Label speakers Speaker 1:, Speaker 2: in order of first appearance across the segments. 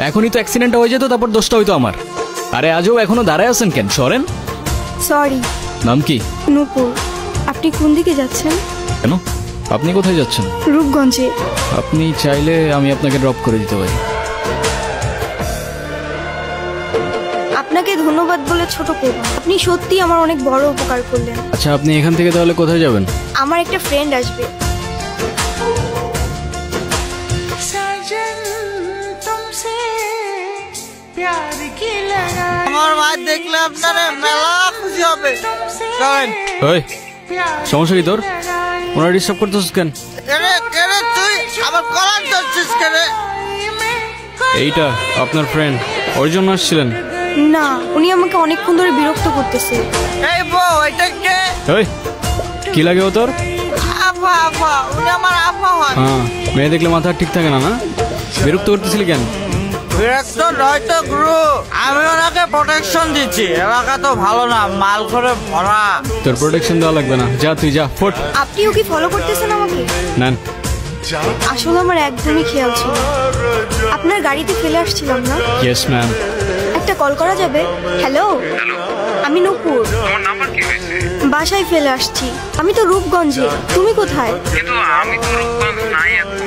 Speaker 1: এখনই তো অ্যাক্সিডেন্টটা হয়ে যেত, তারপর দোষটা হইতো আমার। আরে আজও এখনো দাঁড়ায় আছেন কেন? সরেন।
Speaker 2: সরি।
Speaker 1: নাম কি?
Speaker 2: নূপুর। আপনি কোন দিকে যাচ্ছেন?
Speaker 1: কেন, আপনি কোথায় যাচ্ছেন?
Speaker 2: রূপগঞ্জে।
Speaker 1: আপনি চাইলে আমি আপনাকে ড্রপ করে দিতে পারি।
Speaker 2: আপনাকে ধন্যবাদ বলে ছোট করব, আপনি সত্যি আমার অনেক বড় উপকার করলেন।
Speaker 1: আচ্ছা, আপনি এখান থেকে তাহলে কোথায় যাবেন?
Speaker 2: আমার একটা ফ্রেন্ড আসবে।
Speaker 3: আমার ভাই দেখলে আপনারে মেলা খুশি হবে।
Speaker 1: ওই, সমস্যা কি তোর? ওনারা ডিস্টার্ব করতেছিস কেন?
Speaker 3: কেরে তুই আমার কলার ধরছিস কেরে?
Speaker 1: এইটা আপনার ফ্রেন্ড, ওর জন্য আসছিলেন?
Speaker 2: না, উনি আমাকে অনেকক্ষণ ধরে বিরক্ত করতেছে।
Speaker 3: এই বউ, এটা কে?
Speaker 1: ওই, কি লাগে ও তোর?
Speaker 3: আপা, আপা, উনি আমার আপা হয়।
Speaker 1: হ্যাঁ, মেয়ে দেখলে মাথা ঠিক থাকে না? না, বিরক্ত করতেছিলি কেন?
Speaker 3: বিরক্ত নয় তো গুরু, আমি ওনাকে প্রোটেকশন দিচ্ছি। এলাকা তো ভালো না, মাল করে ভরা।
Speaker 1: তোর প্রোটেকশন দেওয়া লাগবে না, যা তুই যা, ফোট।
Speaker 2: আপনিও কি ফলো করতেছেন আমাকে?
Speaker 1: নেন।
Speaker 2: আসলে আমার একদমই খেয়াল ছিল না। আপনার গাড়িতে ফেলে আসছিলাম না?
Speaker 1: Yes ma'am.
Speaker 2: একটা কল করা যাবে? হ্যালো, আমি নূপুর।
Speaker 4: তোমার নাম্বার কি হয়েছে?
Speaker 2: বাসায় ফেলে আসছি। আমি তো রূপগঞ্জে। তুমি কোথায়?
Speaker 4: কিন্তু আমি তো রূপগঞ্জ নাই এখন।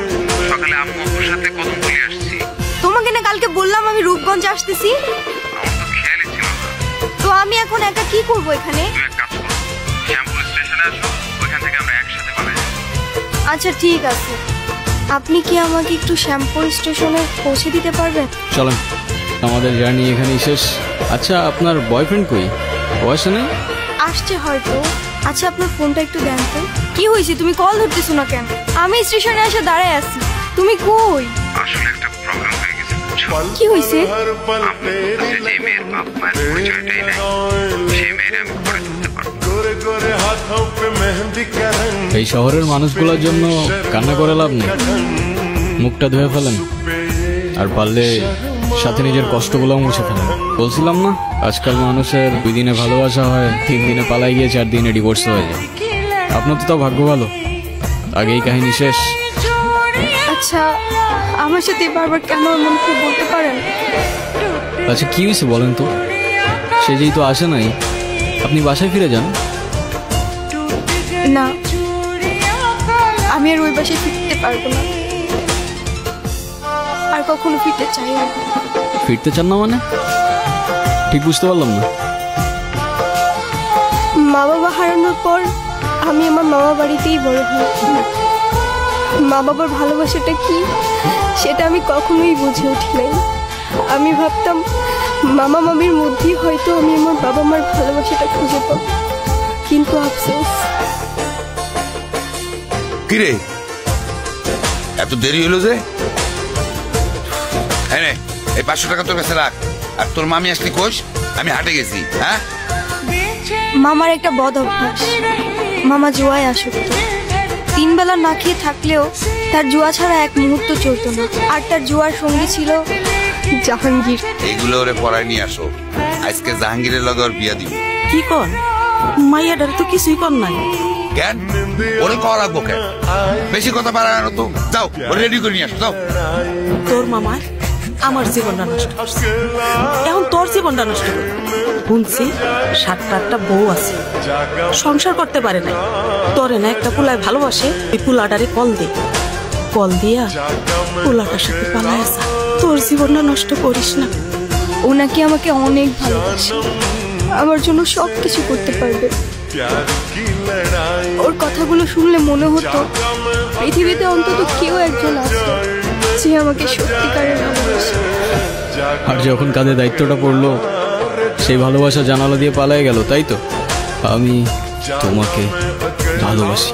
Speaker 4: সকালে আম্মু আপুর সাথে কথা বলে আসছি।
Speaker 2: তোমাকে না কালকে বললাম আমি রূপগঞ্জে আসতেছি।
Speaker 4: আমার তো খেয়ালই ছিল না।
Speaker 2: তো আমি এখন একা কি করব এখানে?
Speaker 4: তুমি এক কাজ করো, শ্যামপুর স্টেশনে আসো, ওইখান থেকে আমরা একসাথে পালাই যাবো।
Speaker 2: আচ্ছা ঠিক আছে। আপনি কি আমাকে একটু শ্যামপুর স্টেশনে পৌঁছে দিতে পারবেন?
Speaker 1: চলেন, আমাদের জার্নি এখানেই শেষ। আচ্ছা, আপনার বয়ফ্রেন্ড কই? ও আসে নাই?
Speaker 2: আসছে হয়তো। আচ্ছা, আপনার ফোনটা একটু দেন তো। কি হয়েছে, তুমি কল ধরতেছো না কেন? আমি স্টেশনে এসে দাঁড়ায় আছি, তুমি কই?
Speaker 4: আসলে একটা প্রবলেম হয়ে গেছে, বুঝছো?
Speaker 2: কি হয়েছে?
Speaker 4: আম্মু বলতেছে যে মেয়ের বাপ মায়ের পরিচয়টাই নাই, সেই মেয়ের আমি করে তুলতে পারবো।
Speaker 1: এই শহরের মানুষগুলোর জন্য কান্না করে লাভ নেই, মুখটা ধুয়ে ফেলেন, আর পারলে সাথে নিজের কষ্টগুলো মুছে ফেলেন। বলছিলাম না, আজকাল মানুষের 2 দিনে ভালোবাসা হয়, 3 দিনে পালাই গিয়ে 4 দিনে ডিভোর্স হয়ে যায়। আপনার তো তাও ভাগ্য ভালো, আগেই কাহিনী শেষ।
Speaker 2: আচ্ছা, আমার সাথে বারবার কেন এমন করে বলতে পারেন?
Speaker 1: আচ্ছা, কি হয়েছে বলেন তো? সে যেই তো আসে নাই, আপনি বাসায় ফিরে যান।
Speaker 2: না, আমি আর ওই বাসায় ফিরতে পারবো না, আর কখনো ফিরতে চাই না।
Speaker 1: ফিরতে চান না মানে? ঠিক বুঝতে পারলাম না।
Speaker 2: মা বাবা হারানোর পর আমি আমার মামা বাড়িতেই বড় হয়েছি। মা বাবার ভালোবাসাটা কি সেটা আমি কখনোই বুঝে উঠি নাই। আমি ভাবতাম মামা মামির মধ্যেই হয়তো আমি আমার বাবা মার ভালোবাসাটা খুঁজে পাবো, কিন্তু আফসোস।
Speaker 5: কিরে, এত দেরি হলো যে? এই 500 টাকা তোর কাছে রাখ, আর তোর মামি আসলি কোষ? আমি হাটে গেছি। হ্যাঁ,
Speaker 2: মামার একটা বদ অভ্যাস, মামা জুয়ায় আসক্ত। 3 বেলা না খেয়ে থাকলেও তার জুয়া ছাড়া এক মুহূর্ত চলতো না, আর তার জুয়ার সঙ্গী ছিল জাহাঙ্গীর।
Speaker 5: এগুলো ওরে পড়ায় নিয়ে আসো, আজকে জাহাঙ্গীরের লগে ওর বিয়া দিব।
Speaker 6: কি কর, মাইয়াটার তো কিছুই কর নাই।
Speaker 5: কেন ওরে করা লাগবো কেন? বেশি কথা বাড়ানো তো, যাও ওরে রেডি করে নিয়ে আসো, যাও।
Speaker 6: তোর মামায় আমার জীবনটা নষ্ট করছে, এখন তোর জীবনটা নষ্ট করবে। শুনছি 7-8টা বউ আছে, সংসার করতে পারে না। তোরে না একটা পুলায় ভালোবাসে, এই পুলাটারে কল দিয়া পুলাটার সাথে পালায় আসা। তোর জীবনটা নষ্ট করিস না।
Speaker 2: ও নাকি আমাকে অনেক ভালোবাসে, আমার জন্য সব কিছু করতে পারবে। ওর কথাগুলো শুনলে মনে হতো পৃথিবীতে অন্তত কেউ একজন আছে যে আমাকে সত্যিকারের ভালোবাসে।
Speaker 1: আর যখন কাঁধে দায়িত্বটা পড়লো, সেই ভালোবাসা জানালা দিয়ে পালায় গেল, তাই তো? আমি তোমাকে ভালোবাসি।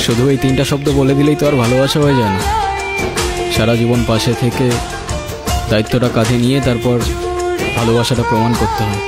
Speaker 1: শুধু এই 3টা শব্দ বলে দিলেই তো আর ভালোবাসা হয়ে যায় না। সারা জীবন পাশে থেকে দায়িত্বটা কাঁধে নিয়ে তারপর ভালোবাসাটা প্রমাণ করতে হয়।